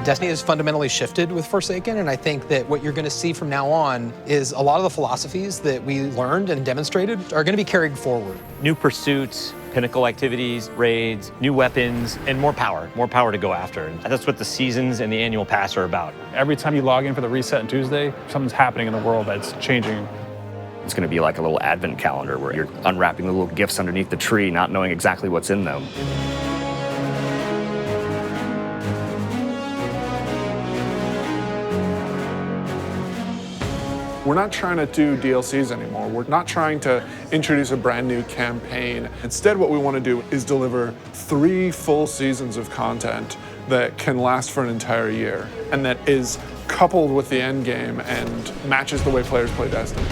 Destiny has fundamentally shifted with Forsaken, and I think that what you're going to see from now on is a lot of the philosophies that we learned and demonstrated are going to be carried forward. New pursuits, pinnacle activities, raids, new weapons, and more power to go after. And that's what the seasons and the annual pass are about. Every time you log in for the reset on Tuesday, something's happening in the world that's changing. It's going to be like a little advent calendar where you're unwrapping the little gifts underneath the tree, not knowing exactly what's in them. We're not trying to do DLCs anymore. We're not trying to introduce a brand new campaign. Instead, what we want to do is deliver 3 full seasons of content that can last for an entire year and that is coupled with the end game and matches the way players play Destiny.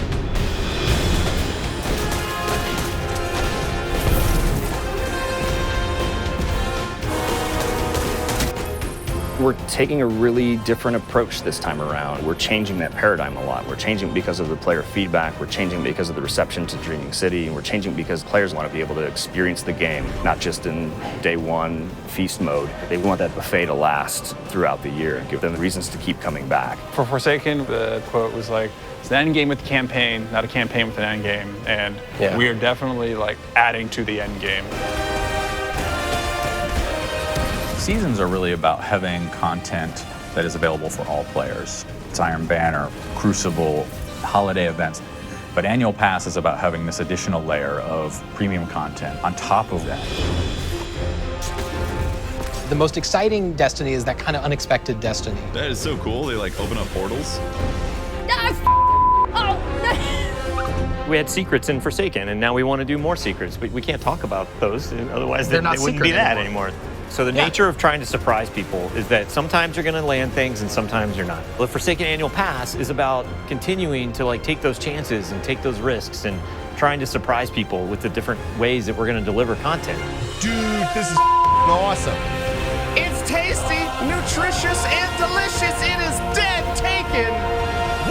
We're taking a really different approach this time around. We're changing that paradigm a lot. We're changing because of the player feedback. We're changing because of the reception to Dreaming City. And we're changing because players want to be able to experience the game, not just in day one feast mode. They want that buffet to last throughout the year and give them reasons to keep coming back. For Forsaken, the quote was like, it's an end game with a campaign, not a campaign with an end game. And we are definitely like adding to the end game. Seasons are really about having content that is available for all players. It's Iron Banner, Crucible, holiday events. But Annual Pass is about having this additional layer of premium content on top of that. The most exciting Destiny is that kind of unexpected Destiny. That is so cool. They like open up portals. We had secrets in Forsaken, and now we want to do more secrets. We can't talk about those, otherwise they wouldn't be that anymore. So the nature of trying to surprise people is that sometimes you're going to land things and sometimes you're not. The Forsaken Annual Pass is about continuing to like take those chances and take those risks and trying to surprise people with the different ways that we're going to deliver content. Dude, this is awesome. It's tasty, nutritious, and delicious. It is dead taken.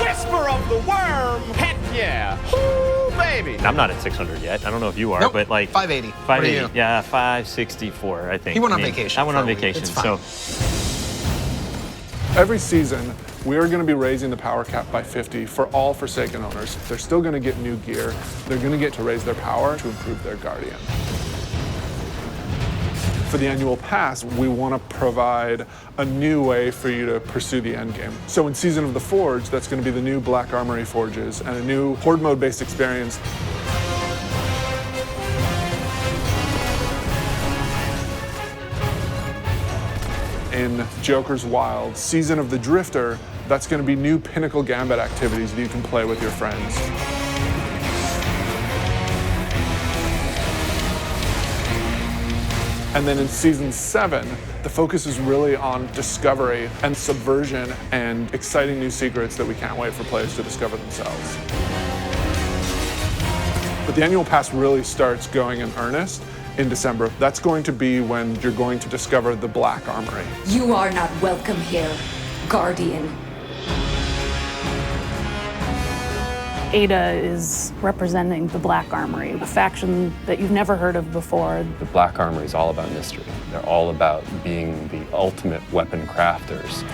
Whisper of the worm. Heck yeah. Woo, baby. I'm not at 600 yet. I don't know if you are, but like 580. 580. Yeah, 564, I think. He went on vacation. I went on vacation, so. Every season, we are going to be raising the power cap by 50 for all Forsaken owners. They're still going to get new gear. They're going to get to raise their power to improve their Guardian. For the annual pass, we want to provide a new way for you to pursue the end game. So in Season of the Forge, that's going to be the new Black Armory forges and a new Horde mode-based experience. In Joker's Wild, Season of the Drifter, that's going to be new Pinnacle Gambit activities that you can play with your friends. And then in Season 7, the focus is really on discovery and subversion and exciting new secrets that we can't wait for players to discover themselves. But the annual pass really starts going in earnest in December. That's going to be when you're going to discover the Black Armory. You are not welcome here, Guardian. Ada is representing the Black Armory, a faction that you've never heard of before. The Black Armory is all about mystery. They're all about being the ultimate weapon crafters.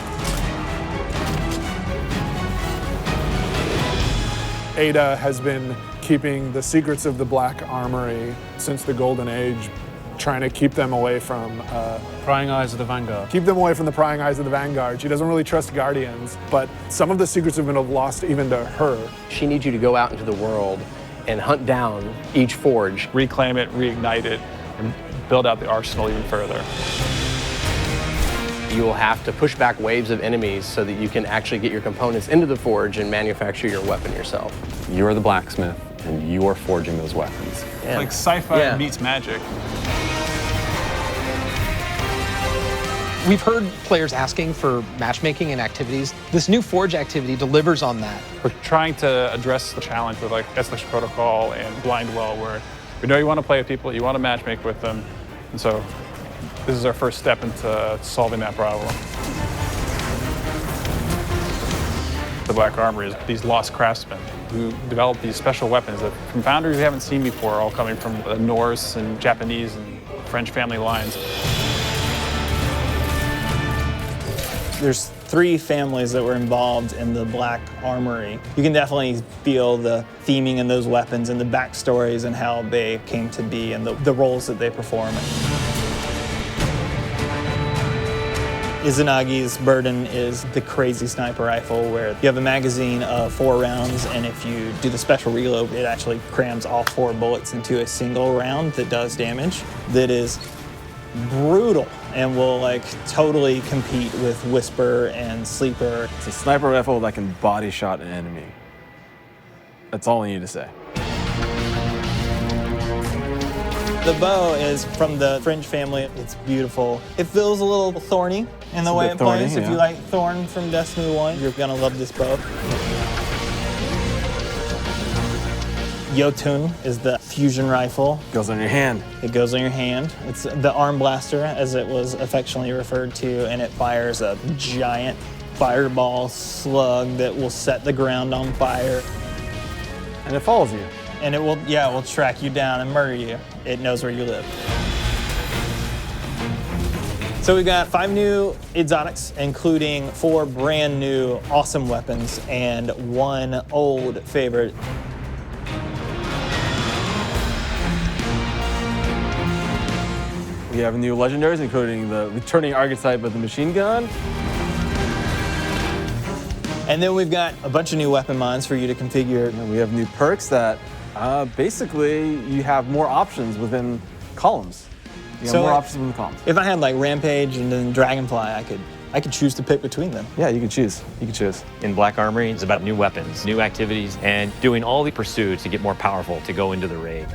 Ada has been keeping the secrets of the Black Armory since the Golden Age, trying to keep them away from Prying eyes of the Vanguard. keep them away from the prying eyes of the Vanguard. She doesn't really trust Guardians, but some of the secrets have been lost even to her. She needs you to go out into the world and hunt down each forge. Reclaim it, reignite it, and build out the arsenal even further. You will have to push back waves of enemies so that you can actually get your components into the forge and manufacture your weapon yourself. You're the blacksmith, and you're forging those weapons. Yeah. Like sci-fi meets magic. We've heard players asking for matchmaking and activities. This new Forge activity delivers on that. We're trying to address the challenge with like Escalation Protocol and Blind Well, where we know you want to play with people, you want to matchmake with them, and so this is our first step into solving that problem. The Black Armory is these lost craftsmen who develop these special weapons that from founders we haven't seen before, all coming from the Norse and Japanese and French family lines. There's 3 families that were involved in the Black Armory. You can definitely feel the theming in those weapons and the backstories and how they came to be and the roles that they perform. Izanagi's burden is the crazy sniper rifle, where you have a magazine of 4 rounds, and if you do the special reload, it actually crams all 4 bullets into a single round that does damage. That is brutal and will like totally compete with Whisper and Sleeper. It's a sniper rifle that can body shot an enemy. That's all I need to say. The bow is from the Fringe family. It's beautiful. It feels a little thorny in the way it plays. Yeah. If you like Thorn from Destiny 1, you're gonna love this bow. Jotun is the fusion rifle. Goes on your hand. It goes on your hand. It's the arm blaster, as it was affectionately referred to, and it fires a giant fireball slug that will set the ground on fire. And it follows you. And it will track you down and murder you. It knows where you live. So we got 5 new exotics, including 4 brand new awesome weapons and 1 old favorite. We have new legendaries, including the returning archetype of the machine gun. And then we've got a bunch of new weapon mods for you to configure. And we have new perks that basically you have more options within columns. You have more options within columns. If I had like Rampage and then Dragonfly, I could choose to pick between them. Yeah, you can choose. You can choose. In Black Armory, it's about new weapons, new activities, and doing all the pursuits to get more powerful to go into the raid.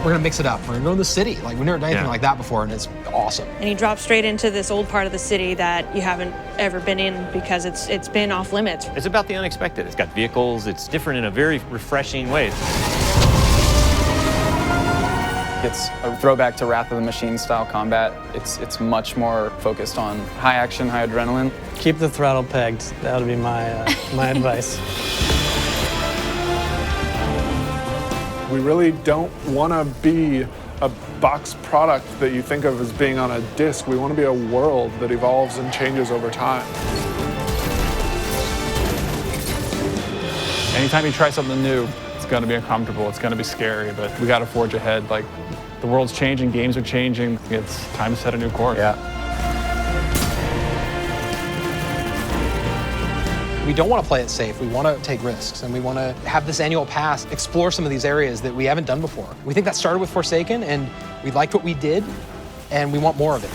We're gonna mix it up. We're gonna go to the city. Like, we've never done anything like that before, and it's awesome. And you drop straight into this old part of the city that you haven't ever been in because it's been off limits. It's about the unexpected. It's got vehicles. It's different in a very refreshing way. It's a throwback to Wrath of the Machine style combat. It's much more focused on high action, high adrenaline. Keep the throttle pegged. That would be my my advice. We really don't want to be a box product that you think of as being on a disc. We want to be a world that evolves and changes over time. Anytime you try something new, it's going to be uncomfortable, it's going to be scary, but we got to forge ahead. Like, the world's changing, games are changing. It's time to set a new course. Yeah. We don't want to play it safe. We want to take risks, and we want to have this annual pass explore some of these areas that we haven't done before. We think that started with Forsaken, and we liked what we did, and we want more of it.